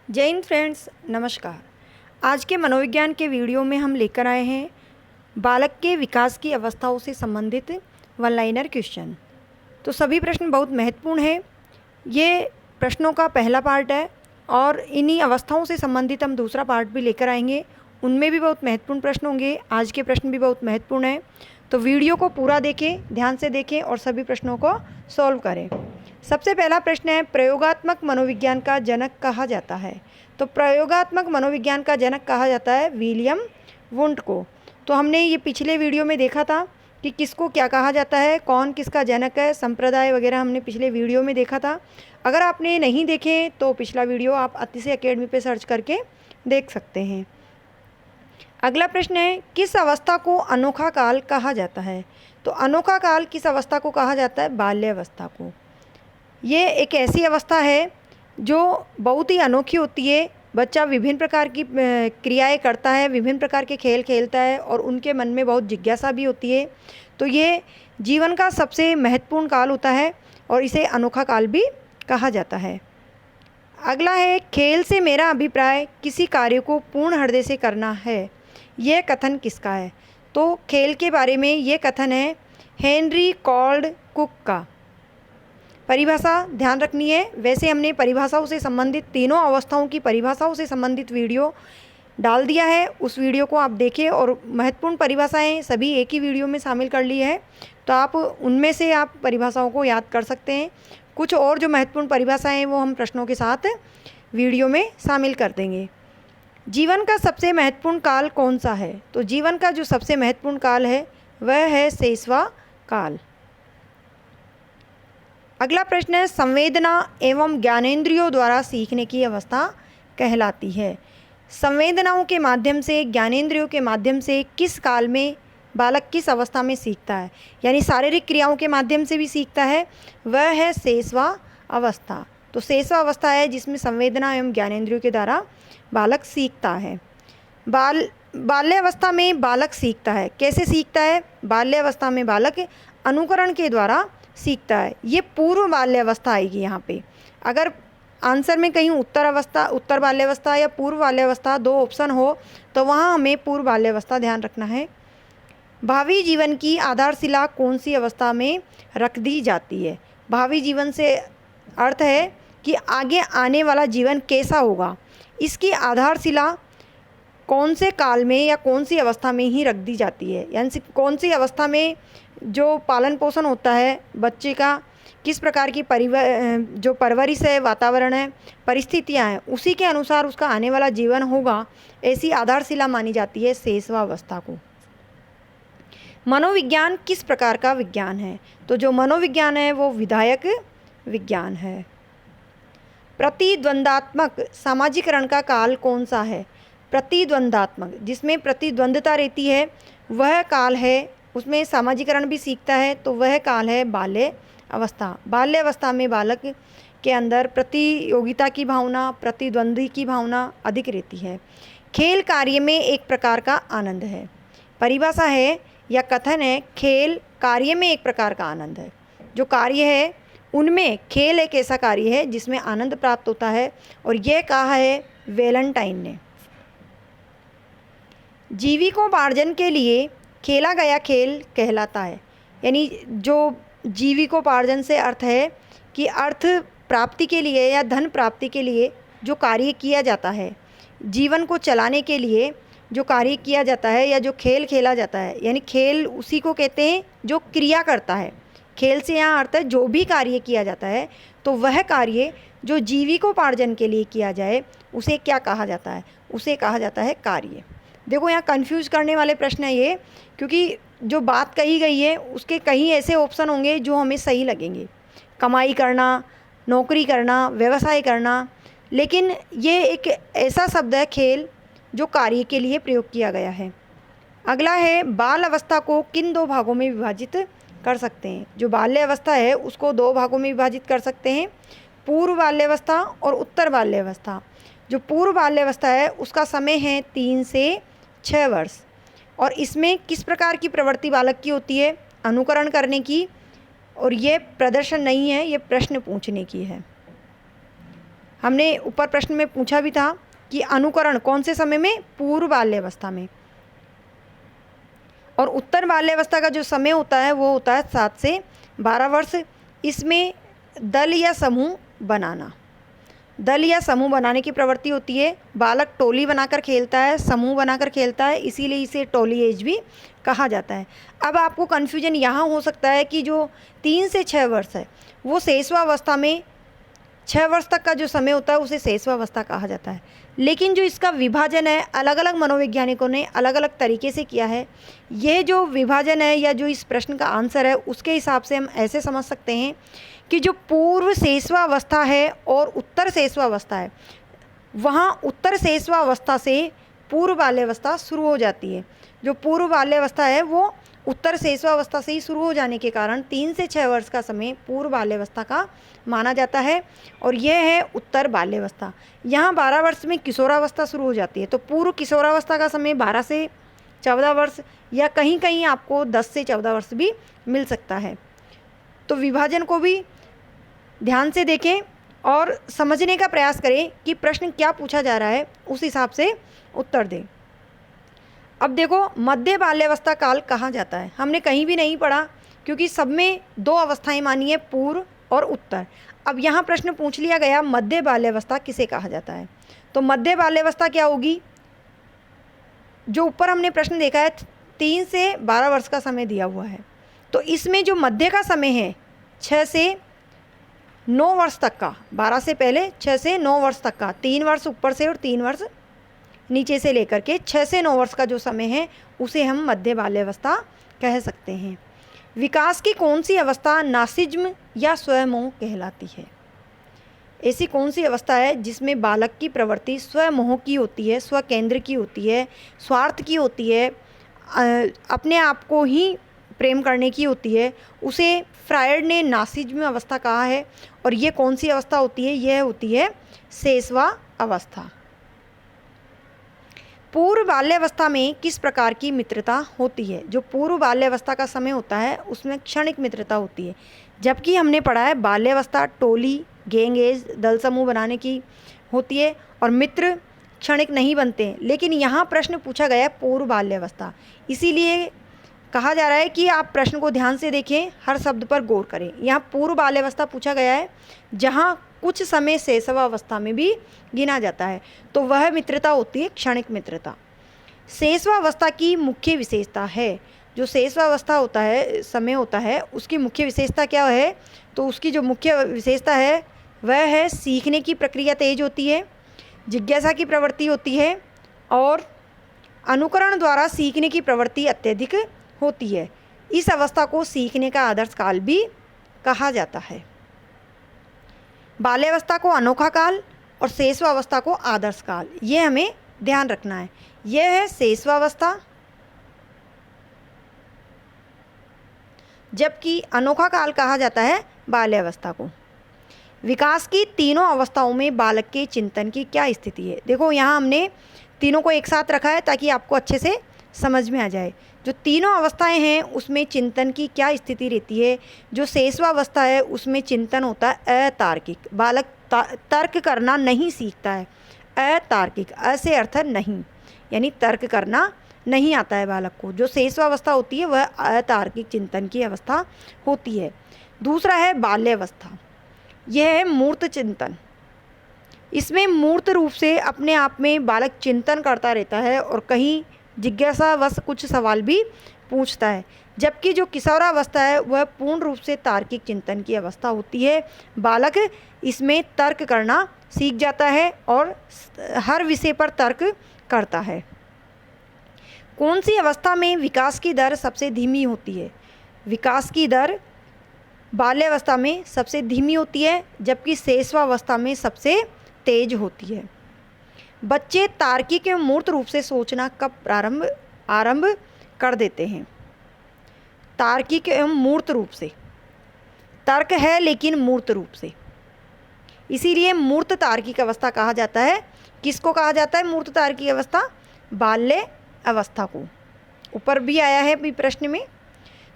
जय हिंद फ्रेंड्स, नमस्कार। आज के मनोविज्ञान के वीडियो में हम लेकर आए हैं बालक के विकास की अवस्थाओं से संबंधित वन लाइनर क्वेश्चन। तो सभी प्रश्न बहुत महत्वपूर्ण हैं। ये प्रश्नों का पहला पार्ट है और इन्हीं अवस्थाओं से संबंधित हम दूसरा पार्ट भी लेकर आएंगे। उनमें भी बहुत महत्वपूर्ण प्रश्न होंगे। आज के प्रश्न भी बहुत महत्वपूर्ण हैं, तो वीडियो को पूरा देखें, ध्यान से देखें और सभी प्रश्नों को सॉल्व करें। सबसे पहला प्रश्न है, प्रयोगात्मक मनोविज्ञान का जनक कहा जाता है। तो प्रयोगात्मक मनोविज्ञान का जनक कहा जाता है विलियम वुंट को। तो हमने ये पिछले वीडियो में देखा था कि किसको क्या कहा जाता है, कौन किसका जनक है, संप्रदाय वगैरह हमने पिछले वीडियो में देखा था। अगर आपने नहीं देखे तो पिछला वीडियो आप अतिशय अकेडमी पे सर्च करके देख सकते हैं। अगला प्रश्न है, किस अवस्था को अनोखा काल कहा जाता है। तो अनोखा काल किस अवस्था को कहा जाता है? बाल्यावस्था को। ये एक ऐसी अवस्था है जो बहुत ही अनोखी होती है। बच्चा विभिन्न प्रकार की क्रियाएं करता है, विभिन्न प्रकार के खेल खेलता है और उनके मन में बहुत जिज्ञासा भी होती है। तो ये जीवन का सबसे महत्वपूर्ण काल होता है और इसे अनोखा काल भी कहा जाता है। अगला है, खेल से मेरा अभिप्राय किसी कार्य को पूर्ण हृदय से करना है। यह कथन किसका है? तो खेल के बारे में ये कथन है हेनरी कॉल्ड कुक का। परिभाषा ध्यान रखनी है। वैसे हमने परिभाषाओं से संबंधित तीनों अवस्थाओं की परिभाषाओं से संबंधित वीडियो डाल दिया है, उस वीडियो को आप देखें और महत्वपूर्ण परिभाषाएं सभी एक ही वीडियो में शामिल कर ली है। तो आप उनमें से आप परिभाषाओं को याद कर सकते हैं। कुछ और जो महत्वपूर्ण परिभाषाएं हैं वो हम प्रश्नों के साथ वीडियो में शामिल कर देंगे। जीवन का सबसे महत्वपूर्ण काल कौन सा है? तो जीवन का जो सबसे महत्वपूर्ण काल है वह है शैशव काल। अगला प्रश्न है, संवेदना एवं ज्ञानेंद्रियों द्वारा सीखने की अवस्था कहलाती है। संवेदनाओं के माध्यम से, ज्ञानेंद्रियों के माध्यम से किस काल में बालक किस अवस्था में सीखता है, यानी शारीरिक क्रियाओं के माध्यम से भी सीखता है, वह है शैशव अवस्था। तो शैशव अवस्था है जिसमें संवेदना एवं ज्ञानेंद्रियों के द्वारा बालक सीखता है। बाल्यावस्था में बालक सीखता है। कैसे सीखता है? बाल्यावस्था में बालक अनुकरण के द्वारा सीखता है। ये पूर्व बाल्यावस्था आएगी यहाँ पे। अगर आंसर में कहीं उत्तर बाल्यावस्था या पूर्व बाल्यावस्था दो ऑप्शन हो तो वहाँ हमें पूर्व बाल्यावस्था ध्यान रखना है। भावी जीवन की आधारशिला कौन सी अवस्था में रख दी जाती है? भावी जीवन से अर्थ है कि आगे आने वाला जीवन कैसा होगा, इसकी आधारशिला कौन से काल में या कौन सी अवस्था में ही रख दी जाती है, यानी कौन सी अवस्था में जो पालन पोषण होता है बच्चे का, किस प्रकार की जो परवरिश है, वातावरण है, परिस्थितियां हैं, उसी के अनुसार उसका आने वाला जीवन होगा। ऐसी आधारशिला मानी जाती है शैशव अवस्था को। मनोविज्ञान किस प्रकार का विज्ञान है? तो जो मनोविज्ञान है वो विधायक विज्ञान है। प्रतिद्वंदात्मक सामाजिकरण का काल कौन सा है? प्रतिद्वंदात्मक, जिसमें प्रतिद्वंदता रहती है, वह काल है, उसमें सामाजिकरण भी सीखता है, तो वह काल है बाल्य अवस्था। बाल्य अवस्था में बालक के अंदर प्रतियोगिता की भावना, प्रतिद्वंदी की भावना अधिक रहती है। खेल कार्य में एक प्रकार का आनंद है। परिभाषा है या कथन है, खेल कार्य में एक प्रकार का आनंद है। जो कार्य है उनमें खेल एक ऐसा कार्य है जिसमें आनंद प्राप्त होता है, और यह कहा है वैलेंटाइन ने। जीविकोपार्जन के लिए खेला गया खेल कहलाता है। यानी जो जीविकोपार्जन से अर्थ है कि अर्थ प्राप्ति के लिए या धन प्राप्ति के लिए जो कार्य किया जाता है, जीवन को चलाने के लिए जो कार्य किया जाता है या जो खेल खेला जाता है, यानी खेल उसी को कहते हैं जो क्रिया करता है। खेल से यहाँ अर्थ है जो भी कार्य किया जाता है, तो वह कार्य जो जीविकोपार्जन के लिए किया जाए उसे क्या कहा जाता है? उसे कहा जाता है कार्य। देखो यहाँ कंफ्यूज करने वाले प्रश्न है ये, क्योंकि जो बात कही गई है उसके कहीं ऐसे ऑप्शन होंगे जो हमें सही लगेंगे, कमाई करना, नौकरी करना, व्यवसाय करना, लेकिन ये एक ऐसा शब्द है खेल जो कार्य के लिए प्रयोग किया गया है। अगला है, बाल अवस्था को किन दो भागों में विभाजित कर सकते हैं? जो बाल्य अवस्था है उसको दो भागों में विभाजित कर सकते हैं, पूर्व बाल्यावस्था और उत्तर बाल्यावस्था। जो पूर्व बाल्यावस्था है उसका समय है 3 से 6 वर्ष, और इसमें किस प्रकार की प्रवृत्ति बालक की होती है? अनुकरण करने की, और ये प्रदर्शन नहीं है, ये प्रश्न पूछने की है। हमने ऊपर प्रश्न में पूछा भी था कि अनुकरण कौन से समय में, पूर्व बाल्यावस्था में। और उत्तर बाल्यावस्था का जो समय होता है वो होता है 7 से 12 वर्ष। इसमें दल या समूह बनाना, दल या समूह बनाने की प्रवृत्ति होती है। बालक टोली बनाकर खेलता है, समूह बनाकर खेलता है, इसीलिए इसे टोली एज भी कहा जाता है। अब आपको कन्फ्यूजन यहाँ हो सकता है कि जो 3 से 6 वर्ष है वो शेषवावस्था में, 6 वर्ष तक का जो समय होता है उसे शेषवावस्था कहा जाता है। लेकिन जो इसका विभाजन है अलग अलग मनोवैज्ञानिकों ने अलग अलग तरीके से किया है। यह जो विभाजन है या जो इस प्रश्न का आंसर है उसके हिसाब से हम ऐसे समझ सकते हैं कि जो पूर्व शेषवावस्था है और उत्तर शेषवावस्था है, वहाँ उत्तर शेषवावस्था से पूर्व बाल्यावस्था शुरू हो जाती है। जो पूर्व बाल्यावस्था है वो उत्तर शेषवावस्था से ही शुरू हो जाने के कारण 3 से 6 वर्ष का समय पूर्व बाल्यावस्था का माना जाता है। और यह है उत्तर बाल्यावस्था। यहाँ 12 वर्ष में किशोरावस्था शुरू हो जाती है, तो पूर्व किशोरावस्था का समय 12 से 14 वर्ष या कहीं कहीं आपको 10 से 14 वर्ष भी मिल सकता है। तो विभाजन को भी ध्यान से देखें और समझने का प्रयास करें कि प्रश्न क्या पूछा जा रहा है, उस हिसाब से उत्तर दें। अब देखो, मध्य बाल्यावस्था काल कहा जाता है, हमने कहीं भी नहीं पढ़ा क्योंकि सब में 2 अवस्थाएं मानी है, पूर्व और उत्तर। अब यहाँ प्रश्न पूछ लिया गया मध्य बाल्यावस्था किसे कहा जाता है, तो मध्य बाल्यावस्था क्या होगी। जो ऊपर हमने प्रश्न देखा है 3 से 12 वर्ष का समय दिया हुआ है, तो इसमें जो मध्य का समय है 6 से 9 वर्ष तक का, 12 से पहले 6 से 9 वर्ष तक का, 3 वर्ष ऊपर से और 3 वर्ष नीचे से लेकर के 6 से 9 वर्ष का जो समय है उसे हम मध्य बाल्यावस्था कह सकते हैं। विकास की कौन सी अवस्था नासिज्म या स्वयंमोह कहलाती है। ऐसी कौन सी अवस्था है जिसमें बालक की प्रवृत्ति स्वयंमोह की होती है, स्वकेंद्र की होती है, स्वार्थ की होती है, अपने आप को ही प्रेम करने की होती है, उसे फ्रायड ने नासिज्म अवस्था कहा है। और ये कौन सी अवस्था होती है, यह होती है शेषवा अवस्था। पूर्व बाल्यावस्था में किस प्रकार की मित्रता होती है। जो पूर्व बाल्यावस्था का समय होता है उसमें क्षणिक मित्रता होती है, जबकि हमने पढ़ा है बाल्यावस्था टोली, गैंग एज, दल समूह बनाने की होती है और मित्र क्षणिक नहीं बनते हैं। लेकिन यहाँ प्रश्न पूछा गया है पूर्व बाल्यावस्था, इसीलिए कहा जा रहा है कि आप प्रश्न को ध्यान से देखें, हर शब्द पर गौर करें। यहाँ पूर्व बाल्यावस्था पूछा गया है जहाँ कुछ समय शैशवावस्था में भी गिना जाता है, तो वह मित्रता होती है क्षणिक मित्रता। शैशवावस्था की मुख्य विशेषता है, जो शैशवावस्था होता है, समय होता है, उसकी मुख्य विशेषता क्या है, तो उसकी जो मुख्य विशेषता है वह है सीखने की प्रक्रिया तेज होती है, जिज्ञासा की प्रवृत्ति होती है और अनुकरण द्वारा सीखने की प्रवृत्ति अत्यधिक होती है। इस अवस्था को सीखने का आदर्श काल भी कहा जाता है। बाल्यावस्था को अनोखा काल और शैशवावस्था को आदर्श काल, ये हमें ध्यान रखना है। यह है शैशवावस्था, जबकि अनोखा काल कहा जाता है बाल्यावस्था को। विकास की तीनों अवस्थाओं में बालक के चिंतन की क्या स्थिति है। देखो यहाँ हमने तीनों को एक साथ रखा है ताकि आपको अच्छे से समझ में आ जाए। जो तीनों अवस्थाएं हैं उसमें चिंतन की क्या स्थिति रहती है। जो शैशवावस्था है उसमें चिंतन होता है अतार्किक, बालक तर्क करना नहीं सीखता है। अतार्किक, ऐसे अर्थ नहीं, यानी तर्क करना नहीं आता है बालक को। जो शैशवावस्था होती है वह अतार्किक चिंतन की अवस्था होती है। दूसरा है बाल्यावस्था, यह है मूर्त चिंतन। इसमें मूर्त रूप से अपने आप में बालक चिंतन करता रहता है और कहीं जिज्ञासावश कुछ सवाल भी पूछता है। जबकि जो किशोरावस्था है वह पूर्ण रूप से तार्किक चिंतन की अवस्था होती है। बालक इसमें तर्क करना सीख जाता है और हर विषय पर तर्क करता है। कौन सी अवस्था में विकास की दर सबसे धीमी होती है। विकास की दर बाल्यावस्था में सबसे धीमी होती है, जबकि शैशवावस्था में सबसे तेज होती है। बच्चे तार्किक एवं मूर्त रूप से सोचना कब आरंभ कर देते हैं। तार्किक एवं मूर्त रूप से, तर्क है लेकिन मूर्त रूप से, इसीलिए मूर्त तार्किक अवस्था कहा जाता है। किसको कहा जाता है मूर्त तार्किक अवस्था? बाल्य अवस्था को। ऊपर भी आया है भी प्रश्न में।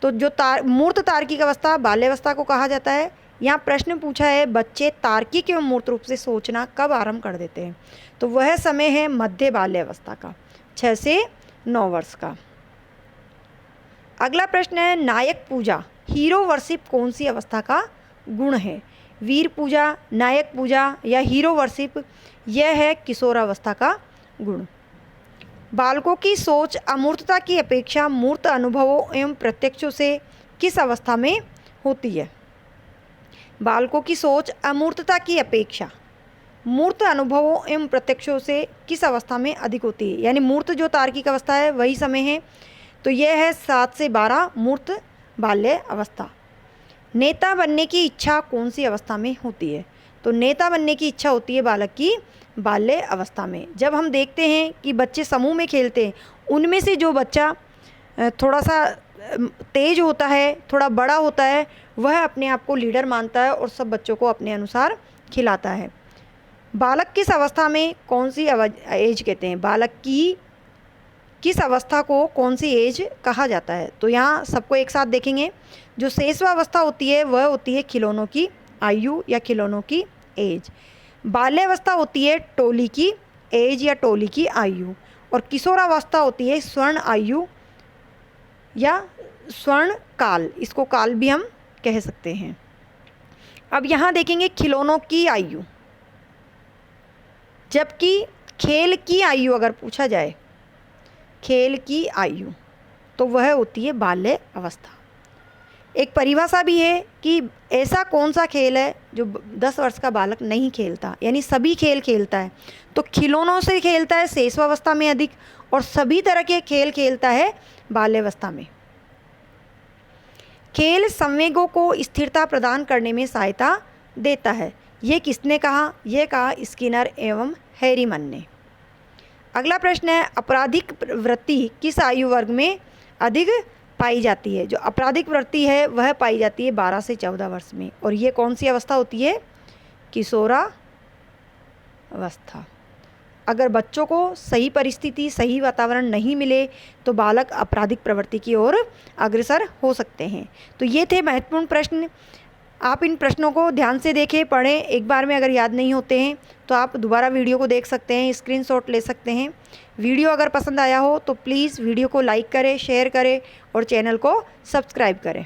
तो जो मूर्त तार्किक अवस्था बाल्यावस्था को कहा जाता है, यहाँ प्रश्न पूछा है बच्चे तार्किक एवं मूर्त रूप से सोचना कब आरंभ कर देते हैं, तो वह समय है मध्य बाल्यावस्था का, 6 से 9 वर्ष का। अगला प्रश्न है नायक पूजा, हीरो वर्शिप कौन सी अवस्था का गुण है? वीर पूजा, नायक पूजा या हीरो वर्शिप, यह है किशोरावस्था का गुण। बालकों की सोच अमूर्तता की अपेक्षा मूर्त अनुभवों एवं प्रत्यक्षों से किस अवस्था में होती है? बालकों की सोच अमूर्तता की अपेक्षा मूर्त अनुभवों एवं प्रत्यक्षों से किस अवस्था में अधिक होती है? यानी मूर्त जो तार्किक अवस्था है वही समय है, तो यह है 7 से 12 मूर्त बाल्य अवस्था। नेता बनने की इच्छा कौन सी अवस्था में होती है? तो नेता बनने की इच्छा होती है बालक की बाल्य अवस्था में। जब हम देखते हैं कि बच्चे समूह में खेलते हैं, उनमें से जो बच्चा थोड़ा सा तेज होता है, थोड़ा बड़ा होता है, वह अपने आप को लीडर मानता है और सब बच्चों को अपने अनुसार खिलाता है। बालक किस अवस्था में कौन सी एज कहते हैं? बालक की किस अवस्था को कौन सी एज कहा जाता है? तो यहाँ सबको एक साथ देखेंगे। जो शेषवावस्था होती है वह होती है खिलौनों की आयु या खिलौनों की एज। बाल्यावस्था होती है टोली की एज या टोली की आयु, और किशोरावस्था होती है स्वर्ण आयु या स्वर्ण काल, इसको काल भी हम कह सकते हैं। अब यहाँ देखेंगे खिलौनों की आयु, जबकि खेल की आयु अगर पूछा जाए, खेल की आयु तो वह होती है बाल्य अवस्था। एक परिभाषा भी है कि ऐसा कौन सा खेल है जो 10 वर्ष का बालक नहीं खेलता, यानी सभी खेल खेलता है। तो खिलौनों से खेलता है शेषवावस्था में अधिक, और सभी तरह के खेल खेलता है बाल्यावस्था में। खेल संवेगों को स्थिरता प्रदान करने में सहायता देता है, ये किसने कहा? यह कहा स्किनर एवं हैरीमन ने। अगला प्रश्न है आपराधिक वृत्ति किस आयु वर्ग में अधिक पाई जाती है? जो आपराधिक वृत्ति है वह पाई जाती है 12 से 14 वर्ष में, और ये कौन सी अवस्था होती है? किशोरावस्था। अगर बच्चों को सही परिस्थिति, सही वातावरण नहीं मिले तो बालक आपराधिक प्रवृत्ति की ओर अग्रसर हो सकते हैं। तो ये थे महत्वपूर्ण प्रश्न। आप इन प्रश्नों को ध्यान से देखें, पढ़ें। एक बार में अगर याद नहीं होते हैं तो आप दोबारा वीडियो को देख सकते हैं, स्क्रीनशॉट ले सकते हैं। वीडियो अगर पसंद आया हो तो प्लीज़ वीडियो को लाइक करें, शेयर करें और चैनल को सब्सक्राइब करें।